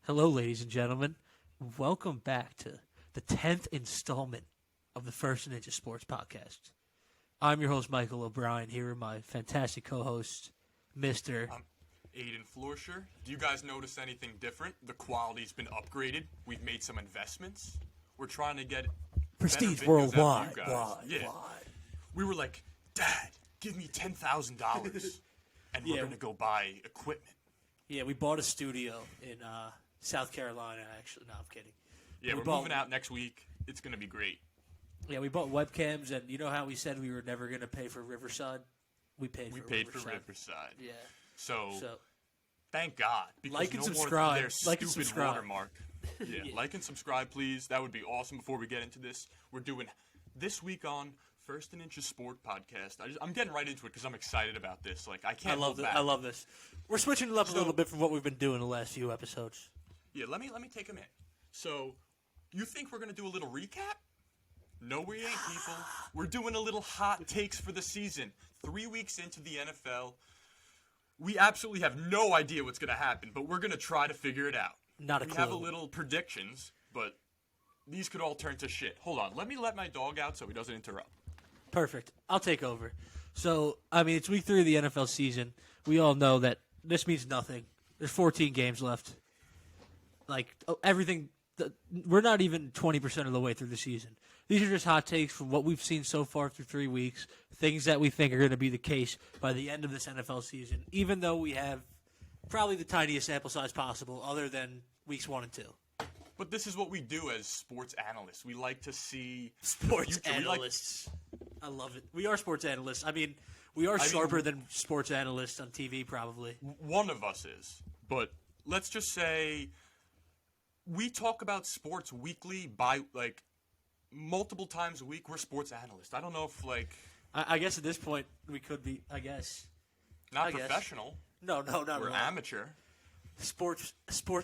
Hello, ladies and gentlemen. Welcome back to the 10th installment of the First Ninja Sports Podcast. I'm your host, Michael O'Brien, here with my fantastic co-host, Mr. I'm Aiden Florsher. Do you guys notice anything different? The quality's been upgraded. We've made some investments. We're trying to get Prestige better videos Worldwide. out of you guys. We were like, Dad, give me $10,000 and we're going to go buy equipment. Yeah, we bought a studio in South Carolina, actually. No, I'm kidding. Yeah, we're moving out next week. It's going to be great. Yeah, we bought webcams, and you know how we said we were never going to pay for Riverside? We paid for Riverside. Yeah. So thank God. Like and subscribe. Like and subscribe. Watermark. Yeah, like and subscribe, please. That would be awesome. Before we get into this, we're doing this week on First and Ninja Sport Podcast. I'm getting right into it because I'm excited about this. Like, I can't hold back. I love this. We're switching it up a little bit from what we've been doing the last few episodes. Yeah, let me take a minute. So, you think we're going to do a little recap? No, we ain't, people. We're doing a little hot takes for the season. 3 weeks into the NFL. We absolutely have no idea what's going to happen, but we're going to try to figure it out. Not a clue. We have a little predictions, but these could all turn to shit. Hold on. Let me let my dog out so he doesn't interrupt. Perfect. I'll take over. So, I mean, it's week 3 of the NFL season. We all know that this means nothing. There's 14 games left. Like, everything, we're not even 20% of the way through the season. These are just hot takes from what we've seen so far through 3 weeks, things that we think are going to be the case by the end of this NFL season, even though we have probably the tiniest sample size possible other than weeks 1 and 2. But this is what we do as sports analysts. We like to see sports analysts. I love it. We are sports analysts. I mean, we are sharper than sports analysts on TV, probably. One of us is. But let's just say we talk about sports weekly by, like, multiple times a week. We're sports analysts. I don't know if, like... I guess at this point we could be, I guess. Not professional. No, not We're amateur. Sports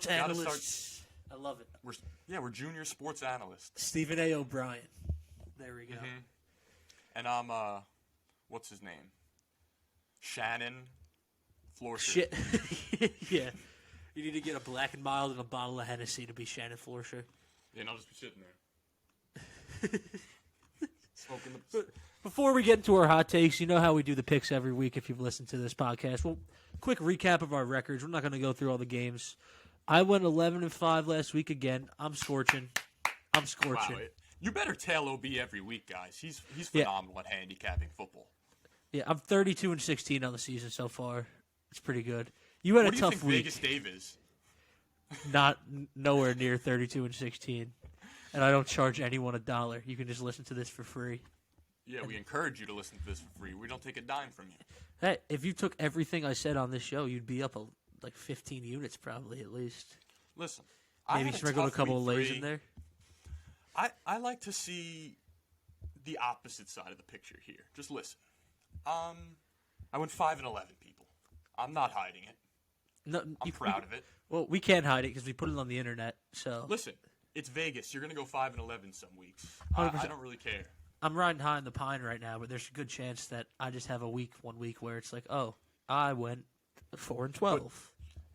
analysts. I love it. We're junior sports analysts. Stephen A. O'Brien. There we go. Mm-hmm. And I'm, what's his name? Shannon Florsher. Shit. Yeah. You need to get a Black and Mild and a bottle of Hennessy to be Shannon Florsher. Yeah, and I'll just be sitting there. Smoking the... Before we get into our hot takes, you know how we do the picks every week if you've listened to this podcast. Well, quick recap of our records. We're not going to go through all the games. I went 11-5 last week again. I'm scorching. Wow, you better tail OB every week, guys. He's phenomenal at handicapping football. Yeah, I'm 32-16 on the season so far. It's pretty good. You had a tough week. Vegas Dave is? Not nowhere near 32-16, and I don't charge anyone $1. You can just listen to this for free. Yeah, we encourage you to listen to this for free. We don't take a dime from you. Hey, if you took everything I said on this show, you'd be up like 15 units probably at least. Listen, maybe sprinkle a couple of lays in there. I like to see the opposite side of the picture here. Just listen. I went 5-11, people. I'm not hiding it. No, I'm proud of it. Well, we can't hide it because we put it on the internet. So listen, it's Vegas. You're gonna go 5-11 some weeks. I don't really care. I'm riding high in the pine right now, but there's a good chance that I just have one week where it's like, oh, I went 4-12. But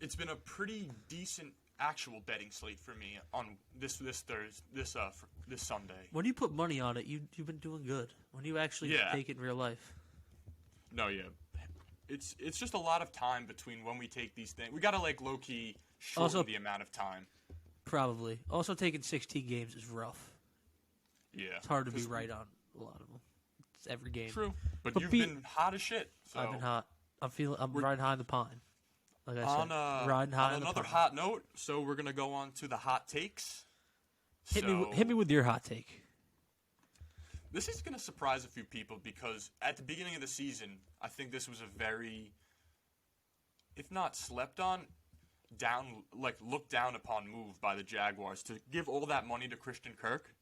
it's been a pretty decent actual betting slate for me on this Sunday. When you put money on it, you've been doing good. When you actually take it in real life. No, yeah. It's just a lot of time between when we take these things. We got to, like, low-key shorten the amount of time. Probably. Also, taking 16 games is rough. Yeah. It's hard to be right on a lot of them. It's every game. True. But you've been hot as shit. So. I've been hot. I'm riding high in the pine. Like I said, riding high on another hot note, so we're going to go on to the hot takes. Hit me with your hot take. This is going to surprise a few people because at the beginning of the season, I think this was a very, if not slept on, looked down upon move by the Jaguars to give all that money to Christian Kirk.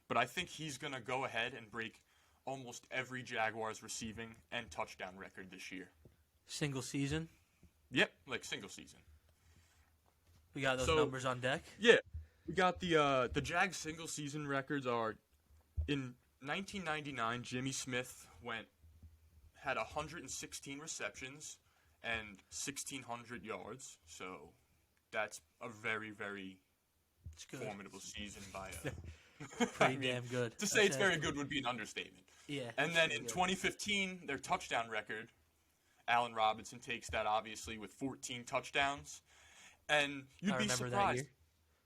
But I think he's going to go ahead and break almost every Jaguars receiving and touchdown record this year. Single season? Yep, like single season. We got those numbers on deck? Yeah. We got the Jags single season records are in 1999, Jimmy Smith had 116 receptions and 1,600 yards. So that's a very, very It's good. formidable season by Pretty damn good. To say it's very good would be an understatement. Yeah. And then it's in good. 2015, their touchdown record, Allen Robinson takes that obviously with 14 touchdowns. And you'd I be remember that surprised. year.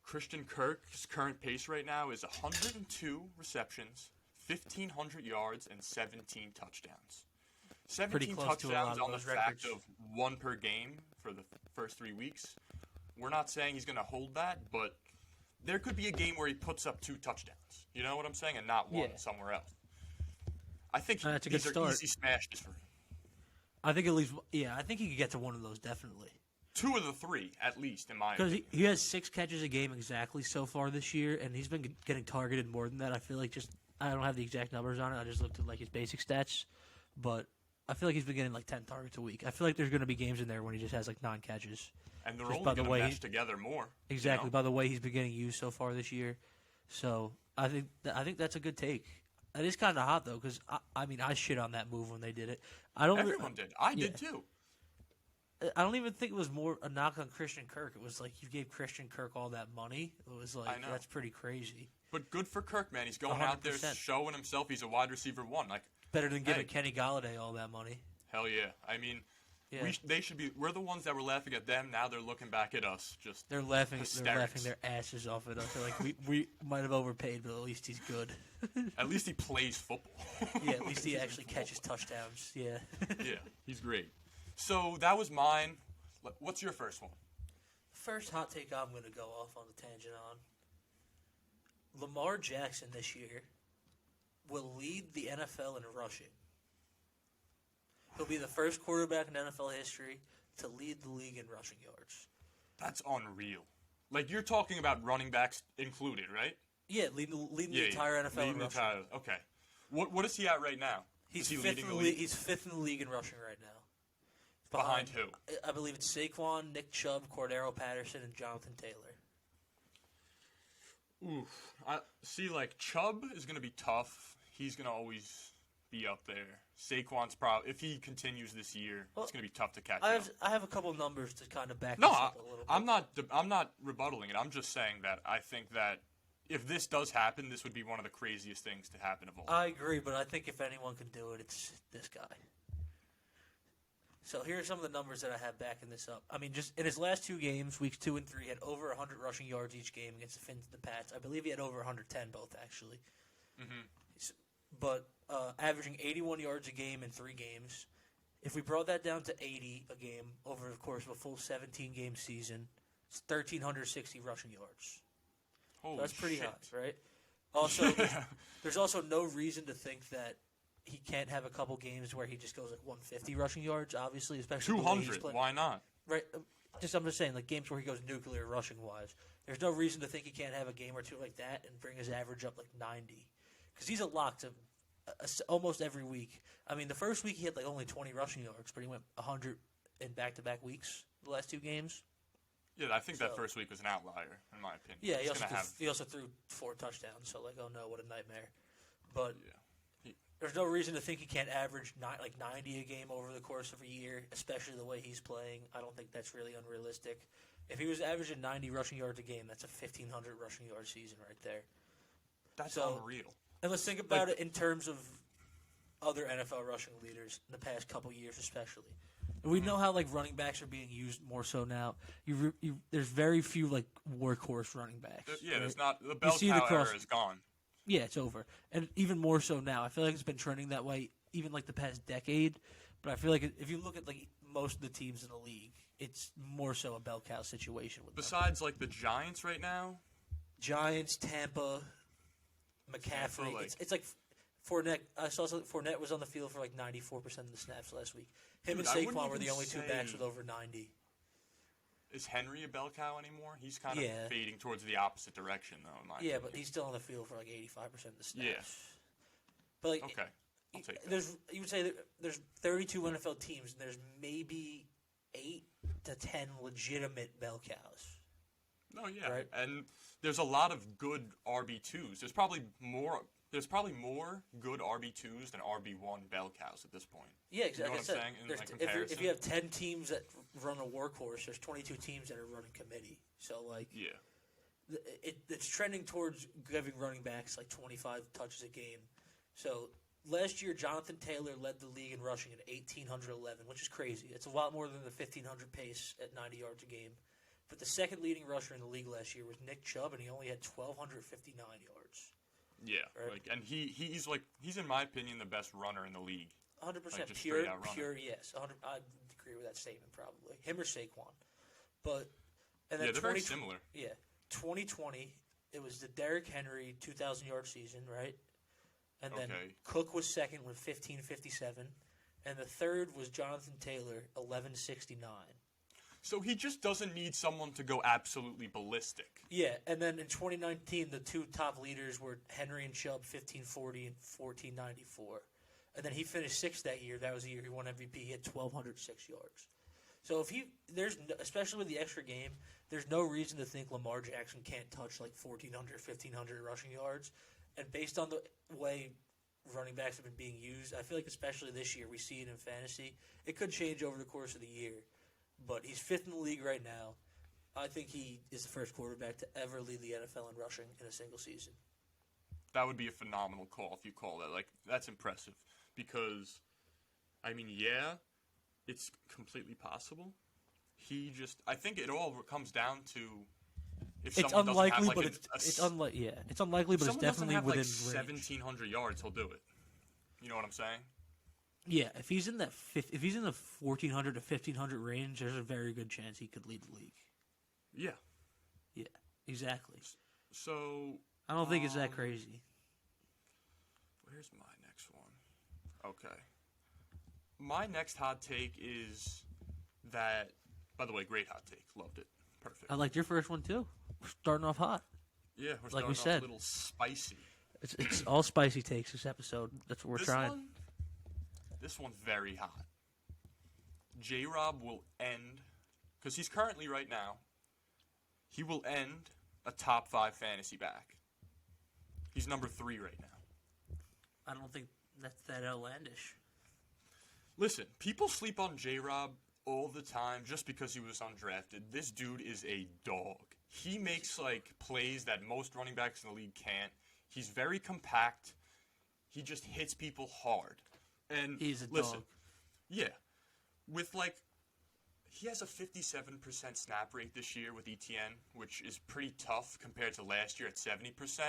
Christian Kirk's current pace right now is 102 receptions, 1,500 yards, and 17 touchdowns. 17 close to a lot touchdowns of on the those fact records. of one per game for the first 3 weeks. We're not saying he's going to hold that, but there could be a game where he puts up 2 touchdowns. You know what I'm saying? And not one Yeah. somewhere else. I think That's a good these are start. easy smashes for him. I think at least, I think he could get to one of those definitely. 2 of the 3, at least, in my Because opinion. he has 6 catches a game exactly so far this year, and he's been getting targeted more than that. I feel like I don't have the exact numbers on it. I just looked at like his basic stats, but I feel like he's been getting like 10 targets a week. I feel like there's going to be games in there when he just has like 9 catches. And they're just only by the going to way mesh together more. Exactly, You know? by the way he's been getting used so far this year. So I think that's a good take. It is kind of hot though, because I mean I shit on that move when they did it. Everyone did. I did yeah. too. I don't even think it was more a knock on Christian Kirk. It was like you gave Christian Kirk all that money. It was like I know. that's pretty crazy. But good for Kirk, man. He's going out there 100%. showing himself he's a wide receiver 1. Like, Better than giving Hey. Kenny Galladay all that money. hell yeah. I mean, Yeah. they should be. We're the ones that were laughing at them. Now they're looking back at us. Just They're laughing. hysterics. They're laughing their asses off at us. They're like, we might have overpaid, but at least he's good. at least he plays football. Yeah, at least he actually catches touchdowns. Yeah. Yeah, he's great. So that was mine. What's your first one? First hot take I'm going to go off on the tangent on. Lamar Jackson this year will lead the NFL in rushing. He'll be the first quarterback in NFL history to lead the league in rushing yards. That's unreal. Like, you're talking about running backs included, right? Yeah, leading the entire NFL in Leading the rushing. entire. Okay. What is he at right now? He's is he fifth leading in the the league? He's fifth in the league in rushing right now. Behind who? I believe it's Saquon, Nick Chubb, Cordero Patterson, and Jonathan Taylor. Oof. I see. Like, Chubb is going to be tough. He's going to always be up there. Saquon's probably, if he continues this year, it's going to be tough to catch up. I have a couple numbers to kind of back No, this up a little bit. I'm not rebuttaling it. I'm just saying that I think that if this does happen, this would be one of the craziest things to happen of all. I agree, but I think if anyone can do it, it's this guy. So here are some of the numbers that I have backing this up. I mean, just in his last 2 games, weeks 2 and 3, he had over 100 rushing yards each game against the Finns and the Pats. I believe he had over 110 both, actually. Mm-hmm. But averaging 81 yards a game in 3 games. If we brought that down to 80 a game over the course of a full 17-game season, it's 1,360 rushing yards. Holy So that's pretty shit. high, right? Also, Yeah. there's also no reason to think that he can't have a couple games where he just goes like 150 rushing yards, obviously, especially the way he's 200. playing. Why not? Right. I'm just saying, like games where he goes nuclear rushing wise. There's no reason to think he can't have a game or 2 like that and bring his average up like 90. Because he's a lock to almost every week. I mean, the first week he had like only 20 rushing yards, but he went 100 in back-to-back weeks the last 2 games. Yeah, I think that So- first week was an outlier, in my opinion. Yeah, He's gonna have. he also threw 4 touchdowns, so like, oh no, what a nightmare. But Yeah. there's no reason to think he can't average 90 a game over the course of a year, especially the way he's playing. I don't think that's really unrealistic. If he was averaging 90 rushing yards a game, that's a 1,500 rushing yard season right there. That's So- unreal. And let's think about it in terms of other NFL rushing leaders in the past couple years, especially. And we know how like running backs are being used more so now. There's very few like workhorse running backs. Yeah, right? there's not. The bell see the cow cross- era is gone. Yeah, it's over. And even more so now. I feel like it's been trending that way even like the past decade. But I feel like if you look at like most of the teams in the league, it's more so a bell cow situation with them. Besides, like, the Giants right now, Giants, Tampa, McCaffrey. Tampa, like- It's like Fournette. I saw Fournette was on the field for like 94% of the snaps last week. Him Dude, and I wouldn't Saquon were the even only 2 backs say- with over 90. is Henry a bell cow anymore? He's kind of Yeah. fading towards the opposite direction, though, in my Yeah, opinion. but he's still on the field for like 85% of the snaps. Yeah. But like, Okay, I'll take that. you would say that there's 32 NFL teams, and there's maybe 8 to 10 legitimate bell cows. No, yeah. Right. And there's a lot of good RB2s. There's probably more there's probably more good RB2s than RB1 bell cows at this point. Yeah, exactly. You know what I'm saying? In like comparison. If you have 10 teams that run a workhorse, there's 22 teams that are running committee. So, like, yeah. It's trending towards giving running backs like 25 touches a game. So, last year, Jonathan Taylor led the league in rushing at 1,811, which is crazy. It's a lot more than the 1,500 pace at 90 yards a game. But the second leading rusher in the league last year was Nick Chubb, and he only had 1,259 yards. Yeah, right? and he's in my opinion the best runner in the league. 100% like pure, yes. 100. I agree with that statement probably. Him or Saquon, but and then they're very similar. Yeah, 2020 it was the Derrick Henry 2,000-yard season, right? And then Cook was second with 1,557, and the third was Jonathan Taylor 1,169. So he just doesn't need someone to go absolutely ballistic. Yeah, and then in 2019, the two top leaders were Henry and Chubb, 1,540 and 1,494. And then he finished sixth that year. That was the year he won MVP. He had 1,206 yards. So especially with the extra game, there's no reason to think Lamar Jackson can't touch like 1,400, 1,500 rushing yards. And based on the way running backs have been being used, I feel like especially this year, we see it in fantasy. It could change over the course of the year. But he's fifth in the league right now. I think he is the first quarterback to ever lead the NFL in rushing in a single season. That would be a phenomenal call if you call that. Like, that's impressive. Because, I mean, yeah, it's completely possible. I think it all comes down to if it's someone unlikely, doesn't have like but it's unlikely. Yeah, it's unlikely, but it's definitely have within like range. 1,700 yards, he'll do it. You know what I'm saying? Yeah, if he's in the 1,400 to 1,500 range, there's a very good chance he could lead the league. Yeah. Yeah, exactly. So I don't think it's that crazy. Where's my next one? Okay. My next hot take is that, by the way, great hot take. Loved it. Perfect. I liked your first one too. We're starting off hot. Yeah, we're starting off a little spicy. It's all spicy takes this episode. That's what we're trying. This one's very hot. J-Rob will end, because he's currently right now, he will end a top 5 fantasy back. He's number 3 right now. I don't think that's that outlandish. Listen, people sleep on J-Rob all the time just because he was undrafted. This dude is a dog. He makes, like, plays that most running backs in the league can't. He's very compact. He just hits people hard. And he's a listen, dog. Yeah. With, like, he has a 57% snap rate this year with ETN, which is pretty tough compared to last year at 70%.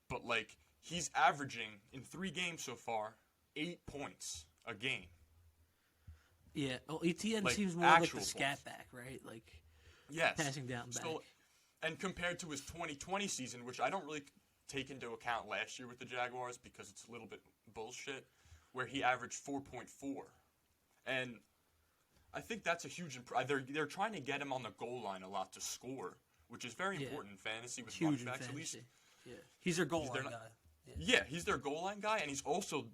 But, like, he's averaging, in 3 games so far, 8 points a game. Yeah. Well, ETN like, seems more like the scat back, right? Like, yes. Passing down back. And compared to his 2020 season, which I don't really take into account last year with the Jaguars because it's a little bit bullshit, where he averaged 4.4. And I think that's a huge they're trying to get him on the goal line a lot to score, which is very important in fantasy with running backs. At least, yeah, he's their goal line guy. Yeah, he's their goal line guy, and he's also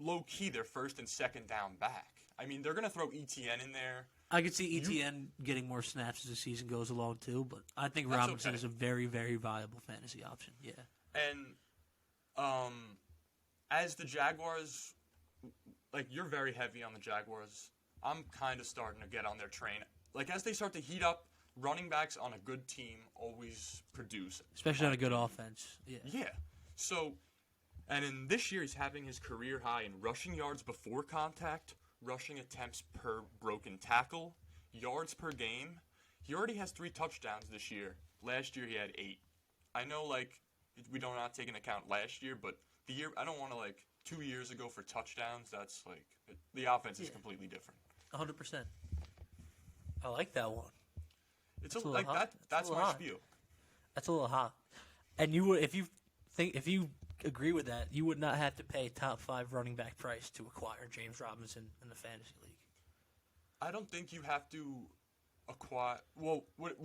low-key their first and second down back. I mean, they're going to throw ETN in there. I could see ETN getting more snaps as the season goes along, too, but I think Robinson is a very, very viable fantasy option, yeah. And as the Jaguars, like, you're very heavy on the Jaguars. I'm kind of starting to get on their train. Like, as they start to heat up, running backs on a good team always produce. Especially on a good offense. Yeah. Yeah. So, and in this year, he's having his career high in rushing yards before contact, rushing attempts per broken tackle, yards per game. He already has 3 touchdowns this year. Last year, he had 8. I know, like, we don't not take into account last year, but the year, I don't want to, like, 2 years ago for touchdowns, that's, like, the offense is completely different. 100%. I like that one. It's a like hot. That's my spiel. That's a little hot. And you would, if you agree with that, you would not have to pay top 5 running back price to acquire James Robinson in the fantasy league. I don't think you have to acquire. Well, what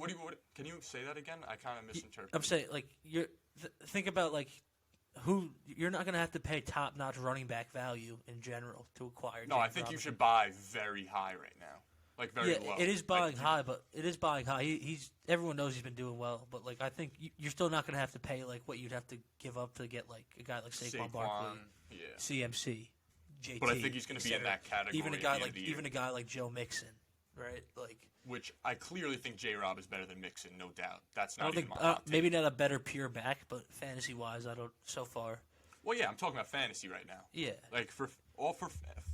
can you say that again? I kind of misinterpreted. I'm saying, like, think about, like, who you're not going to have to pay top-notch running back value in general to acquire. No, I think you should buy very high right now. like very Yeah, low. it is Like, buying high, but it is buying high. He's everyone knows he's been doing well, but like I think you're still not going to have to pay like what you'd have to give up to get like a guy like Saquon Barkley, yeah. CMC, JT. But I think he's going to be in that category. Even a at guy the end like of the year, even a guy like Joe Mixon, right? Like which I clearly think J-Rob is better than Mixon, no doubt. That's I not don't even think my hot take. maybe not a better pure back, but fantasy wise, I don't so far. Well, yeah, I'm talking about fantasy right now. Yeah, Like for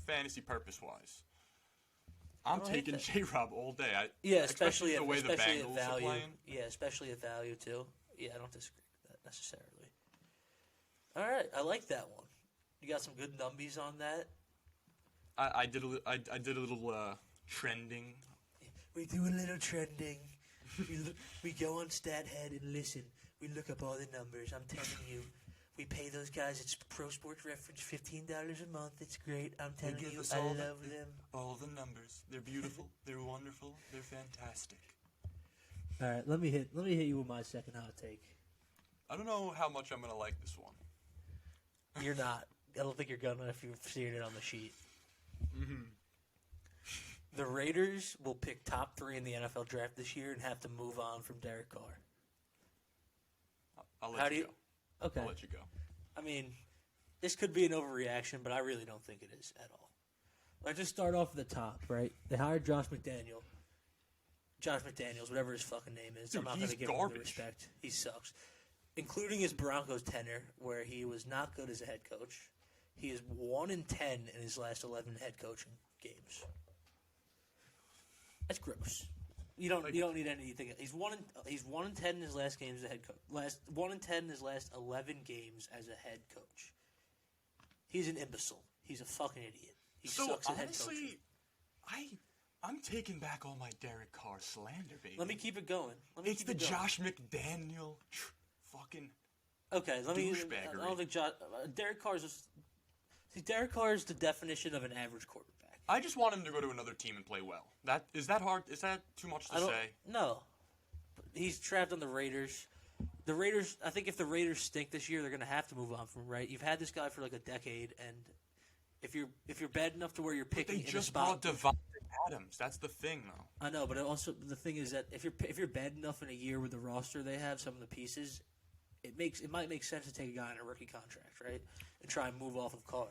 fantasy purpose wise, I'm don't hate taking that. J-Rob all day. especially the way especially the at Bengals value. are playing. Yeah, especially at value too. Yeah, I don't disagree with that necessarily. All right, I like that one. You got some good numbies on that. I did a little trending. We do a little trending. We go on StatHead and listen. We look up all the numbers. I'm telling you, we pay those guys at Pro Sports Reference $15 a month. It's great. I'm telling give you, us I all love them. All the numbers. They're beautiful. They're wonderful. They're fantastic. All right, let me hit you with my second hot take. I don't know how much I'm gonna like this one. You're not. I don't think you're gonna if you've seen it on the sheet. Mm-hmm. The Raiders will pick top 3 in the NFL draft this year and have to move on from Derek Carr. I'll How let do you you- go. Okay. I'll let you go. I mean, this could be an overreaction, but I really don't think it is at all. Let's just start off at the top, right? They hired Josh McDaniels, whatever his fucking name is. Dude, I'm not going to he's give him the garbage. respect. He sucks. Including his Broncos tenure, where he was not good as a head coach. He is 1-10 in his last 11 head coaching games. That's gross. You don't need anything. He's 1-10 in his last games as a head coach. 1-10 in his last 11 games as a head coach. He's an imbecile. He's a fucking idiot. He sucks at head coaching. honestly, I'm taking back all my Derek Carr slander, baby. Let me keep it going. It's the Josh McDaniel fucking. Okay, let me. douchebaggery. I don't think Derek Carr's. Derek Carr is the definition of an average quarterback. I just want him to go to another team and play well. Is that hard? Is that too much to say? No, he's trapped on the Raiders. The Raiders. I think if the Raiders stink this year, they're going to have to move on from him. Right? You've had this guy for like a decade, and if you're bad enough to where you're picking They in a just spot. brought Devontae Adams. That's the thing, though. I know, but also the thing is that if you're bad enough in a year with the roster they have, some of the pieces, it might make sense to take a guy on a rookie contract, right, and try and move off of Carr.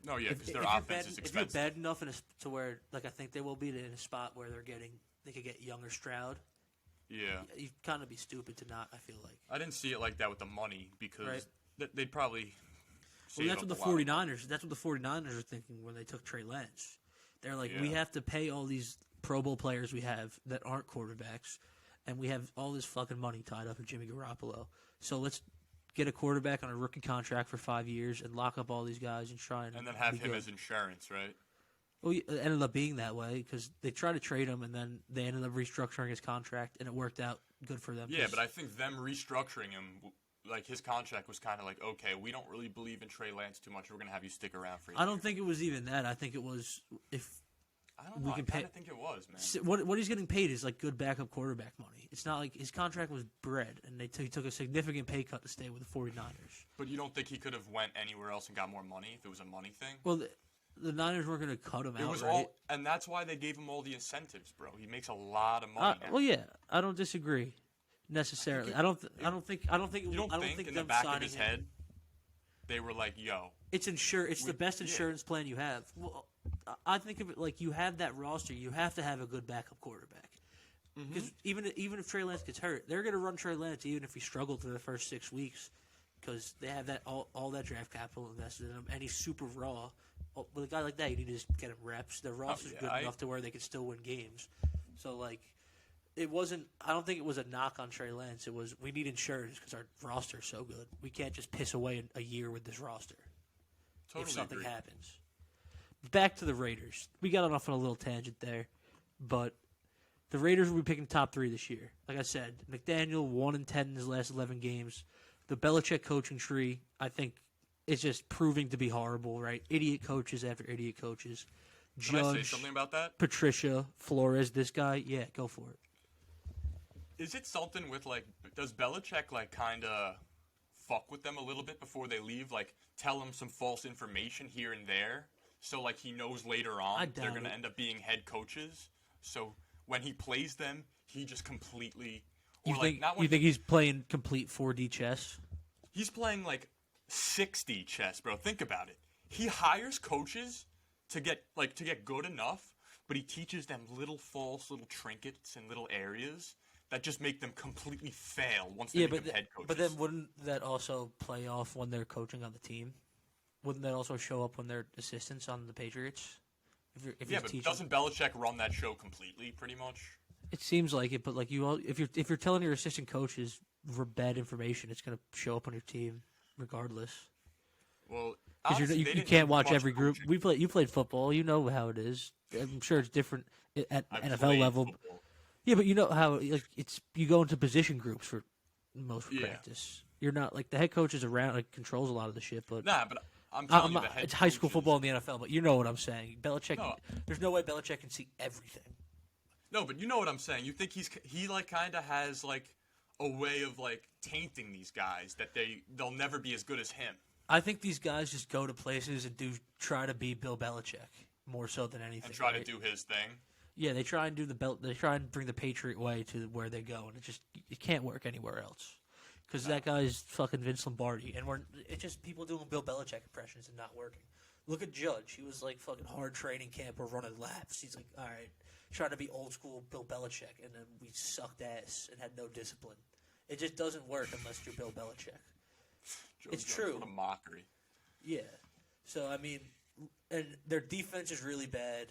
No, yeah, because their you're offense is If expensive. you're bad enough to where, like I think they will be in a spot where they could get younger Stroud. Yeah. You'd kind of be stupid to not. I feel like. I didn't see it like that with the money because Right. they'd probably. Well, that's save what the up a lot of 49ers. That's what the 49ers are thinking when they took Trey Lance. They're like, we Yeah. have to pay all these Pro Bowl players we have that aren't quarterbacks, and we have all this fucking money tied up in Jimmy Garoppolo. So let's get a quarterback on a rookie contract for 5 years and lock up all these guys and try and And then have be him good. as insurance, right? Well, it ended up being that way because they tried to trade him, and then they ended up restructuring his contract, and it worked out good for them. Yeah, but I think them restructuring him, like his contract was kind of like, okay, we don't really believe in Trey Lance too much. We're gonna have you stick around for. I don't think it was even that. I think it was if I don't know. we can I kind pay- of think it was, man. what he's getting paid is like good backup quarterback money. It's not like his contract was bread, and he took a significant pay cut to stay with the 49ers. But you don't think he could have went anywhere else and got more money if it was a money thing? Well, the Niners weren't going to cut him It out, was right? all, and that's why they gave him all the incentives, bro. He makes a lot of money. Now. Well, yeah, I don't disagree necessarily. I don't think. You don't think in the them back of signing his him- head they were like, "Yo, It's It's the best yeah. insurance plan you have. Well, I think of it like you have that roster. You have to have a good backup quarterback. Because even if Trey Lance gets hurt, they're going to run Trey Lance even if he struggled for the first 6 weeks, because they have that all that draft capital invested in him, and he's super raw. With a guy like that, you need to just get him reps. Their roster's good enough to where they can still win games. So like, it wasn't. I don't think it was a knock on Trey Lance. It was we need insurance because our roster's so good. We can't just piss away a year with this roster totally if something agree." happens. Back to the Raiders. We got off on a little tangent there, but the Raiders will be picking top 3 this year. Like I said, McDaniel 1-10 in his last 11 games. The Belichick coaching tree, I think, is just proving to be horrible. Right, idiot coaches after idiot coaches. Can I say Judge, something about that? Patricia, Flores, this guy. Yeah, go for it. Is it something with like, does Belichick like kind of fuck with them a little bit before they leave? Like, tell them some false information here and there, so like he knows later I on doubt they're gonna it. end up being head coaches. So when he plays them, he just completely. You Or think not you when think he's playing complete 4D chess? he's playing like 60 chess, bro. Think about it. He hires coaches to get good enough, but he teaches them little trinkets and little areas that just make them completely fail once they become head coaches. But then wouldn't that also play off when they're coaching on the team? Wouldn't that also show up when they're assistants on the Patriots? But doesn't Belichick run that show completely, pretty much? It seems like it, but like if you're telling your assistant coaches bad information, it's going to show up on your team regardless. Well, Because honestly, you can't watch every group. You played football. You know how it is. I'm sure it's different at NFL level. Football. Yeah, but you know how you go into position groups for most practice. You're not like the head coach is around, controls a lot of the shit. But nah, but I'm telling you, the head it's high school coaches- football in the NFL. But you know what I'm saying. Belichick. No. There's no way Belichick can see everything. No, but you know what I'm saying. You think he kind of has a way of tainting these guys that they'll never be as good as him. I think these guys just go to places and try to be Bill Belichick more so than anything. And try right? to do his thing. Yeah, they try and They try and bring the Patriot way to where they go, and it can't work anywhere else. Because that guy's fucking Vince Lombardi, and it's just people doing Bill Belichick impressions and not working. Look at Judge; he was fucking hard training camp or running laps. He's all right, trying to be old school Bill Belichick, and then we sucked ass and had no discipline. It just doesn't work unless you're Bill Belichick. It's true. What a mockery. Yeah. So, I mean, and their defense is really bad.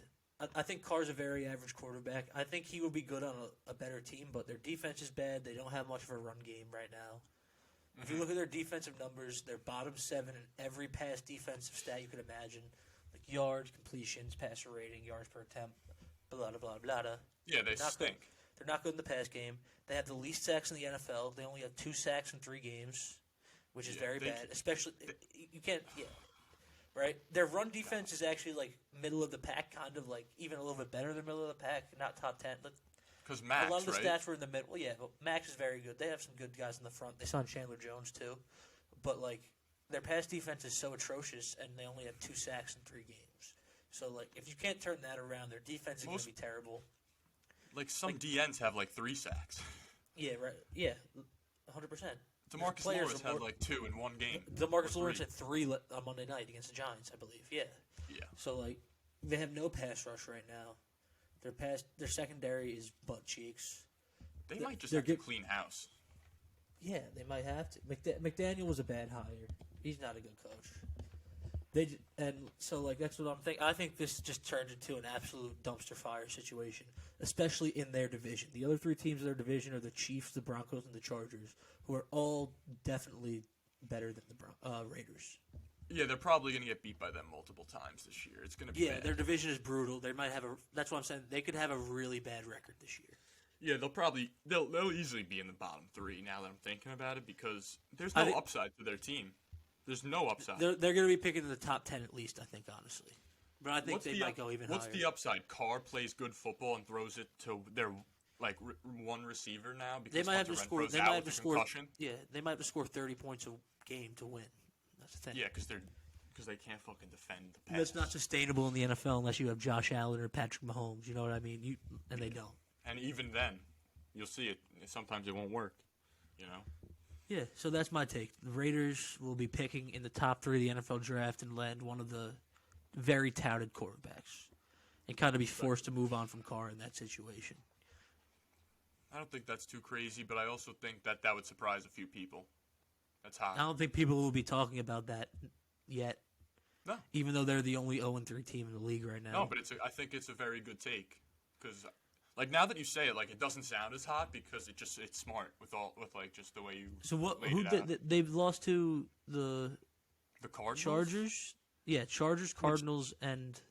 I think Carr's a very average quarterback. I think he would be good on a better team, but their defense is bad. They don't have much of a run game right now. If you look at their defensive numbers, they're bottom 7 in every pass defensive stat you could imagine. Like yards, completions, passer rating, yards per attempt, blah, blah, blah, blah, blah. Yeah, they stink. They're not good in the pass game. They have the least sacks in the NFL. They only have 2 sacks in 3 games, which is very bad. Especially, you can't, right? Their run defense is actually middle of the pack, kind of even a little bit better than middle of the pack, not top 10. Because Max, a lot of the right? stats were in the middle. Well, yeah, but Max is very good. They have some good guys in the front. They signed Chandler Jones too, but their pass defense is so atrocious, and they only have 2 sacks in 3 games. So if you can't turn that around, their defense is going to be terrible. Some DNs have 3 sacks. Yeah, right. Yeah, 100%. DeMarcus Lawrence had 2 in one game. DeMarcus Lawrence had 3 on Monday night against the Giants, I believe. Yeah. Yeah. So they have no pass rush right now. Their secondary is butt cheeks. They might just have to clean house. Yeah, they might have to. McDaniel was a bad hire. He's not a good coach. That's what I'm thinking. I think this just turned into an absolute dumpster fire situation, especially in their division. The other 3 teams in their division are the Chiefs, the Broncos, and the Chargers, who are all definitely better than the Raiders. Yeah, they're probably going to get beat by them multiple times this year. It's going to be bad. Their division is brutal. They might have that's what I'm saying. They could have a really bad record this year. Yeah, they'll easily be in the bottom 3 now that I'm thinking about it because there's no upside to their team. There's no upside. They're going to be picking in the top 10 at least, I think, honestly. But I think they might go even higher. What's the upside? Carr plays good football and throws it to their one receiver now because they might have to score. They might have to score. Concussion. Yeah, they might have to score 30 points a game to win. That's the thing. Yeah, because they can't fucking defend the pass. That's not sustainable in the NFL unless you have Josh Allen or Patrick Mahomes. You know what I mean? They don't. And even then, you'll see it. Sometimes it won't work. You know. Yeah, so that's my take. The Raiders will be picking in the top 3 of the NFL draft and land one of the very touted quarterbacks and kind of be forced to move on from Carr in that situation. I don't think that's too crazy, but I also think that would surprise a few people. That's hot. I don't think people will be talking about that yet. No. Even though they're the only 0-3 team in the league right now. No, but I think it's a very good take because now that you say it, it doesn't sound as hot because it's smart with just the way you. So they've lost to the Cardinals? Chargers? Yeah, Chargers, Cardinals, and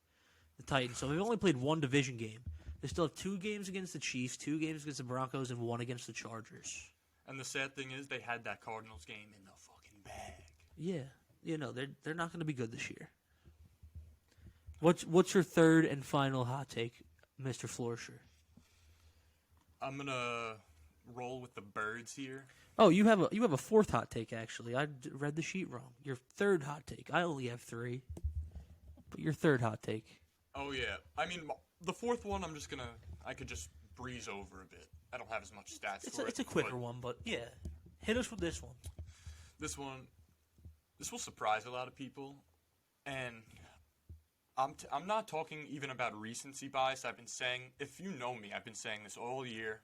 the Titans. So they've only played 1 division game. They still have 2 games against the Chiefs, 2 games against the Broncos, and 1 against the Chargers. And the sad thing is they had that Cardinals game in the fucking bag. Yeah, they're not going to be good this year. What's your third and final hot take, Mr. Florsher? I'm gonna roll with the birds here. Oh, you have a 4th hot take actually. I read the sheet wrong. Your 3rd hot take. I only have 3, but your 3rd hot take. Oh yeah, I mean the fourth one, I could just breeze over a bit. I don't have as much stats for it. It's a quicker one, but yeah. Hit us with this one. This will surprise a lot of people, and I'm not talking even about recency bias. I've been saying, if you know me, I've been saying this all year.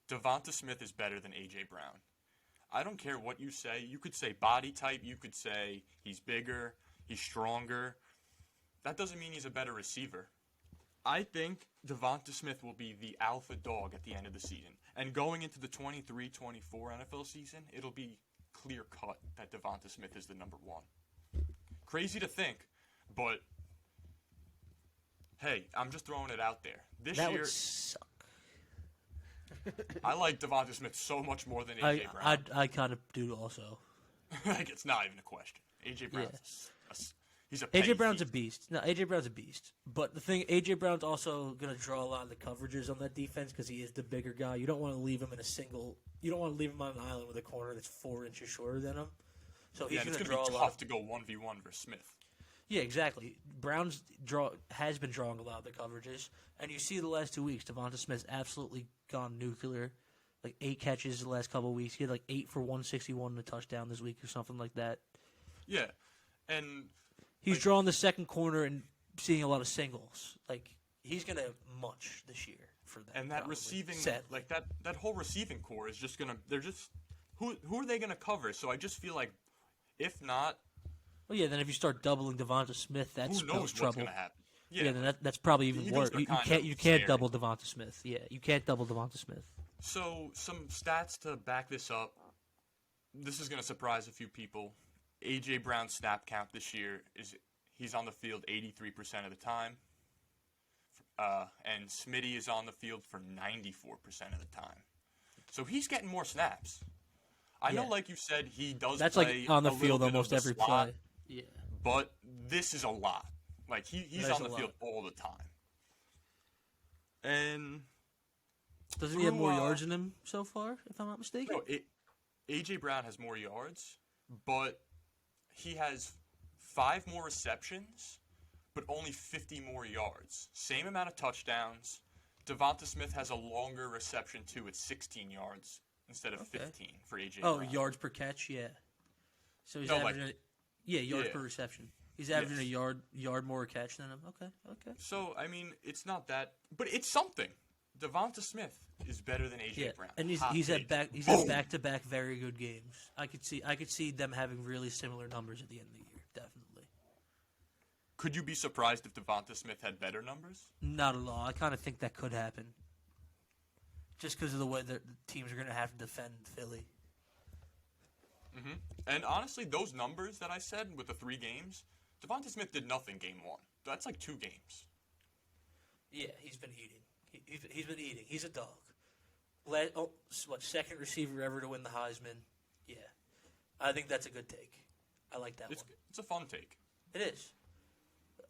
Devonta Smith is better than A.J. Brown. I don't care what you say. You could say body type. You could say he's bigger, he's stronger. That doesn't mean he's a better receiver. I think Devonta Smith will be the alpha dog at the end of the season. And going into the 23-24 NFL season, it'll be clear-cut that Devonta Smith is the number one. Crazy to think, but hey, I'm just throwing it out there. This That year, would suck. I like Devonta Smith so much more than A.J. Brown. I kind of do also. Like, it's not even a question. A.J. Brown, he's a A.J. Brown's a beast. No, A.J. Brown's a beast. But the thing, A.J. Brown's also going to draw a lot of the coverages on that defense because he is the bigger guy. You don't want to leave him you don't want to leave him on an island with a corner that's 4 inches shorter than him. So he's going to draw a lot. It's going to be tough to go 1v1 versus Smith. Yeah, exactly. Brown's has been drawing a lot of the coverages, and you see the last 2 weeks, Devonta Smith's absolutely gone nuclear. Like 8 catches the last couple of weeks. He had like 8 for 161 and a touchdown this week or something like that. Yeah, and he's drawing the second corner and seeing a lot of singles. Like he's gonna munch this year for that. And that probably. receiving, Sadly. like that whole receiving core is just gonna. They're just who are they gonna cover? So I just feel like if not. Well, yeah. Then if you start doubling Devonta Smith, that's who knows what's trouble. gonna happen? Yeah, then that's probably even worse. You can't double Devonta Smith. Yeah, you can't double Devonta Smith. So some stats to back this up. This is gonna surprise a few people. A.J. Brown's snap count this year he's on the field 83% of the time, and Smitty is on the field for 94% of the time. So he's getting more snaps. I know, like you said, he does. That's play like on the a field little bit almost of the every slot, play. Yeah, but this is a lot. Like he's on the field all the time. And doesn't he have more yards than him so far? If I'm not mistaken. No, A.J. Brown has more yards, but he has 5 more receptions, but only 50 more yards. Same amount of touchdowns. Devonta Smith has a longer reception, too, at 16 yards instead of 15 for A.J. Brown. Oh, yards per catch, yeah. So he's averaging yards per reception. He's averaging a yard more a catch than him. Okay. So, I mean, it's not that, but it's something. Devonta Smith is better than A.J. Brown. And he's had back-to-back very good games. I could see them having really similar numbers at the end of the year, definitely. Could you be surprised if Devonta Smith had better numbers? Not at all. I kind of think that could happen. Just because of the way the teams are going to have to defend Philly. Mm-hmm. And honestly, those numbers that I said with the 3 games, Devonta Smith did nothing game 1. That's like 2 games. Yeah, he's been eating. He's been eating. He's a dog. Second receiver ever to win the Heisman? Yeah. I think that's a good take. I like that one. It's a fun take. It is.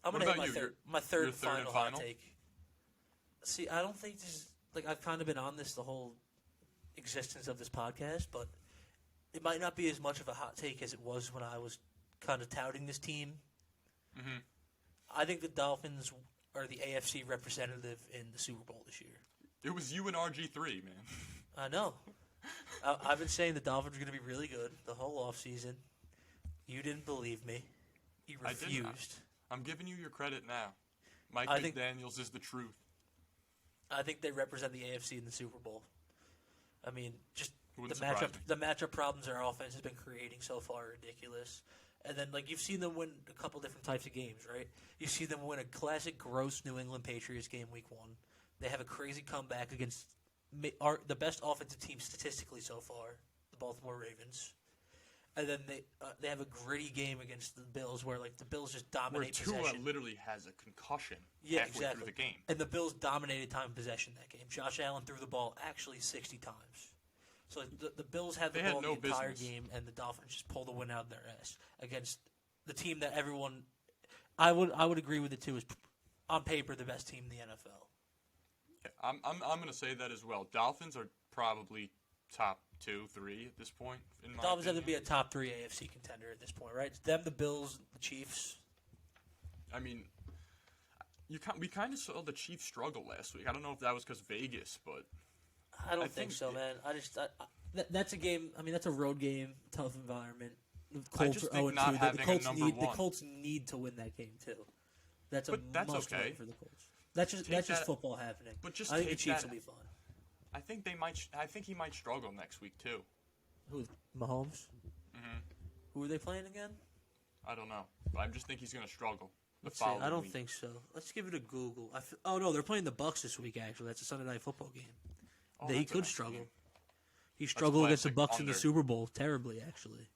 I'm what going to about hit my third and final hot take. See, I don't think this is... Like, I've kind of been on this the whole existence of this podcast, but it might not be as much of a hot take as it was when I was kind of touting this team. Mm-hmm. I think the Dolphins are the AFC representative in the Super Bowl this year. It was you and RG3, man. I know. I've been saying the Dolphins are going to be really good the whole offseason. You didn't believe me. You refused. I'm giving you your credit now. Mike McDaniels is the truth. I think they represent the AFC in the Super Bowl. I mean, just the matchup problems our offense has been creating so far are ridiculous. And then, like, you've seen them win a couple different types of games, right? You see them win a classic, gross New England Patriots game week 1. They have a crazy comeback against the best offensive team statistically so far, the Baltimore Ravens. And then they have a gritty game against the Bills where, like, the Bills just dominate possession. Where Tua literally has a concussion halfway through the game. And the Bills dominated time of possession that game. Josh Allen threw the ball actually 60 times. So the Bills had the ball the entire game, and the Dolphins just pulled the win out of their ass against the team that everyone – I would agree with it, too, is on paper the best team in the NFL. Yeah, I'm going to say that as well. Dolphins are probably top 2, 3 at this point, in my Dolphins opinion. have to be a top 3 AFC contender at this point, right? It's them, the Bills, the Chiefs. I mean, we kind of saw the Chiefs struggle last week. I don't know if that was because Vegas, but I don't think so, man. That's a game. I mean, that's a road game, tough environment. The Colts just are think 0-2. not The having Colts a number need one. the Colts need to win that game too. That's But that's must okay. win for the Colts. That's just that- football happening. but just I think the take Chiefs that- will be fun. I think he might struggle next week too. Who? Mahomes? Mhm. Who are they playing again? I don't know, but I just think he's going to struggle. Let's see. I don't think so. Let's give it a Google. Oh no, they're playing the Bucks this week. Actually, that's a Sunday night football game. He that's a could nice struggle. game. He struggled against the classic Bucks in the under. Super Bowl terribly, actually.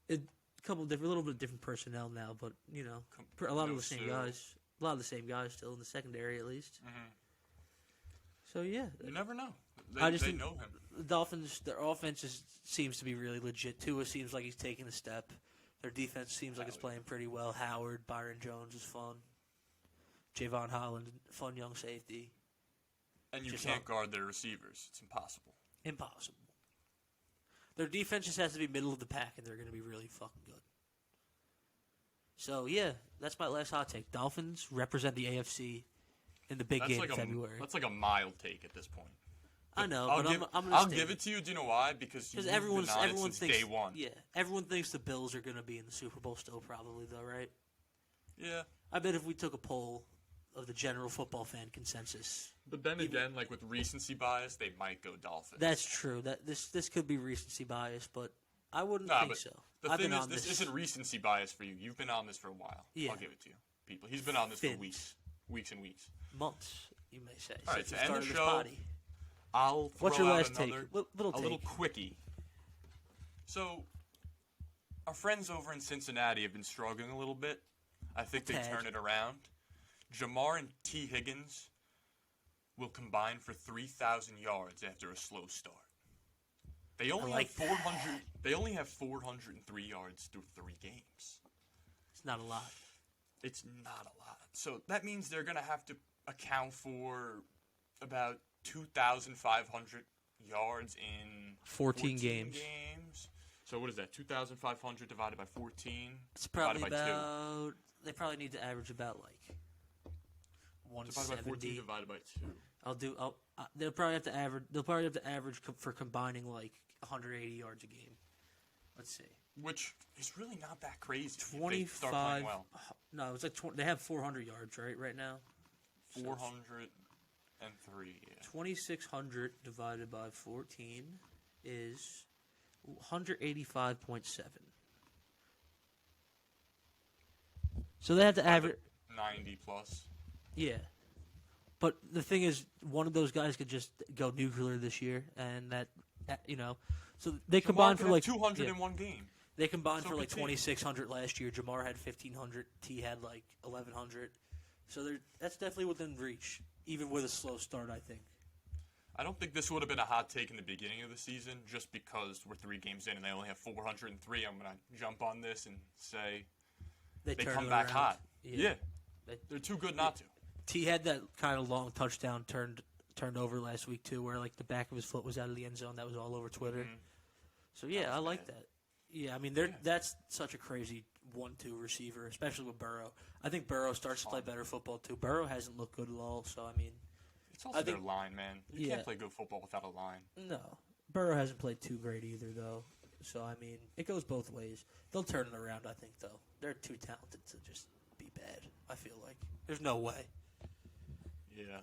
A little bit different personnel now, but a lot of the same guys. A lot of the same guys still in the secondary, at least. Mhm. So yeah, You never know. I just they think know him. the Dolphins, their offense seems to be really legit. Tua seems like he's taking a step. Their defense seems like it's playing pretty well. Howard, Byron Jones is fun. Javon Holland, fun young safety. And you just can't not- guard their receivers. It's impossible. Impossible. Their defense just has to be middle of the pack, and they're going to be really fucking good. So, yeah, that's my last hot take. Dolphins represent the AFC in the big game in February. That's like a mild take at this point. I know, I'll but give, I'm going to I'll give it to you. Do you know why? Because everyone since thinks day one. Yeah, everyone thinks the Bills are going to be in the Super Bowl still, probably though, right? Yeah. I bet if we took a poll of the general football fan consensus, But then again, like with recency bias, they might go Dolphins. that's true. That this could be recency bias, but I wouldn't Nah, think but so. The I've thing been is, on this isn't recency bias for you. You've been on this for a while. Yeah. I'll give it to you, people. He's been on this for Fins. weeks and weeks. months, you may say. All right, since to end the started this show, body. I'll throw What's your out last take? another Little a take. little quickie. So, our friends over in Cincinnati have been struggling a little bit. I think they tad. turn it around. Jamar and T. Higgins will combine for 3,000 yards after a slow start. They only like have 400. They only have 403 yards through 3 games. It's not a lot. It's not a lot. So that means they're going to have to account for about 2,500 yards in 14 games. So what is that? 2,500 divided by 14? It's probably divided by 2. about. They probably need to average about like Divided by 14 170. divided by 2. They'll probably have to average. They'll probably have to average for combining like 180 yards a game. Let's see. Which is really not that crazy if they start playing 25. well. No, it's like they have 400 yards right now. 403, yeah. 2,600 divided by 14 is 185.7. So they have to average. 90 plus. Yeah. But the thing is, one of those guys could just go nuclear this year, and so they combined for like 200 in one game. They combined So for like could T. 2,600 last year. Jamar had 1,500. T had like 1,100. So that's definitely within reach, even with a slow start, I think. I don't think this would have been a hot take in the beginning of the season, just because we're 3 games in and they only have 403. I'm going to jump on this and say they turn come it back around. hot. Yeah. They're too good not to. T had that kind of long touchdown turned over last week too, where like the back of his foot was out of the end zone. That was all over Twitter. Mhm. So yeah, That was I like bad. that. Yeah, I mean that's such a crazy 1-2 receiver, especially with Burrow. I think Burrow starts to play better football too. Burrow hasn't looked good at all, so I mean, It's also I think- their line, man. You can't play good football without a line. no, Burrow hasn't played too great either though. So I mean, it goes both ways. They'll turn it around, I think though. They're too talented to just be bad. I feel like there's no way. Yeah,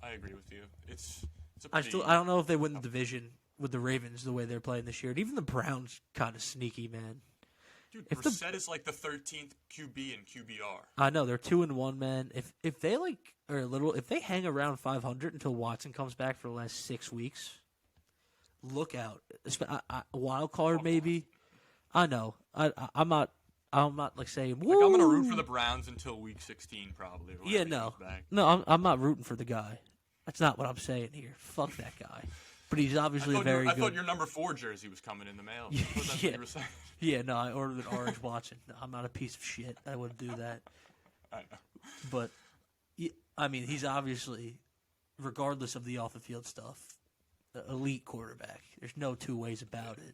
I agree with you. It's a pretty, I don't know if they win the division with the Ravens the way they're playing this year. And even the Browns kind of sneaky, man. Dude, if Brissett is like the 13th QB in QBR. I know they're 2-1, man. If they if they hang around 500 until Watson comes back for the last 6 weeks, look out. Wild card maybe. I know. I'm not like saying. Woo! Like I'm gonna root for the Browns until week 16 probably. Or Yeah, whenever he no, comes back. no. I'm not rooting for the guy. That's not what I'm saying here. Fuck that guy. But he's obviously I very good. thought your number 4 jersey was coming in the mail. I thought that's what Yeah. you were saying. Yeah, no, I ordered an orange Watson. No, I'm not a piece of shit. I wouldn't do that. I know. But, I mean, he's obviously, regardless of the off-the-field stuff, an elite quarterback. There's no two ways about it.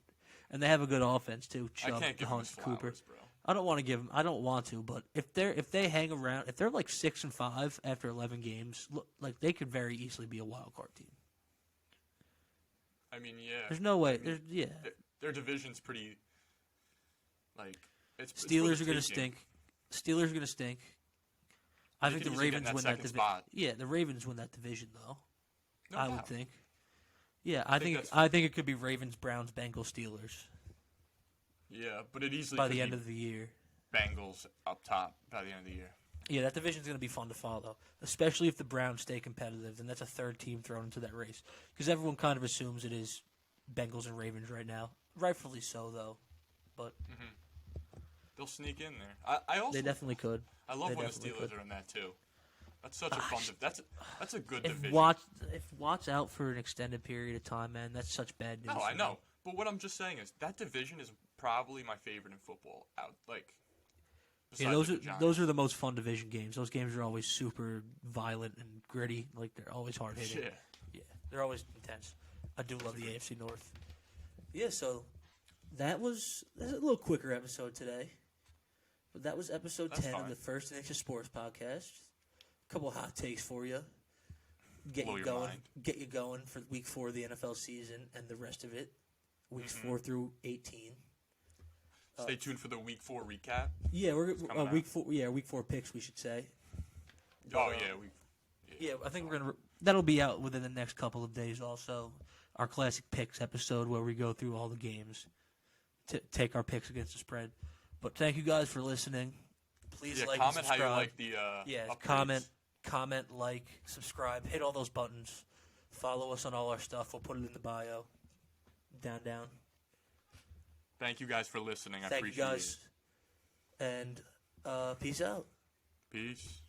And they have a good offense, too. I Chubb, can't give him Hunt, his Cooper. flowers, bro. I don't want to give them. I don't want to, but if they hang around, if they're like 6-5 after 11 games, look, like they could very easily be a wild card team. I mean, yeah. There's no way. I mean, their division's pretty. Like Steelers are going to stink. Steelers are going to stink. I think the Ravens win that division. Yeah, the Ravens win that division though. No I doubt. would think. Yeah, I think it could be Ravens, Browns, Bengals, Steelers. Yeah, but it easily by could the end be of the year. Bengals up top by the end of the year. Yeah, that division's going to be fun to follow, especially if the Browns stay competitive, and that's a third team thrown into that race. Because everyone kind of assumes it is Bengals and Ravens right now. Rightfully so, though. But they'll sneak in there. I also they definitely could. I love when the Steelers are in that too. That's such a fun. That's a good division. If Watt's out for an extended period of time, man, that's such bad news. No, I know. But what I'm just saying is that division is probably my favorite in football. Yeah, those are the most fun division games. Those games are always super violent and gritty. Like they're always hard hitting. Yeah, they're always intense. I do love the AFC North. Yeah, so that's a little quicker episode today, but that was episode 10 of the First Inning of Sports podcast. A couple of hot takes for you. Get you going for week 4 of the NFL season and the rest of it, weeks 4 through 18. Stay tuned for the week 4 recap. Yeah, we're week 4. Yeah, week 4 picks, we should say. I think that'll be out within the next couple of days. Also, our classic picks episode where we go through all the games to take our picks against the spread. But thank you guys for listening. Please like and subscribe. How you like the upgrades. comment, like, subscribe, hit all those buttons. Follow us on all our stuff. We'll put it in the bio. Down. Thank you guys for listening. I appreciate it. Thank you guys. And peace out. Peace.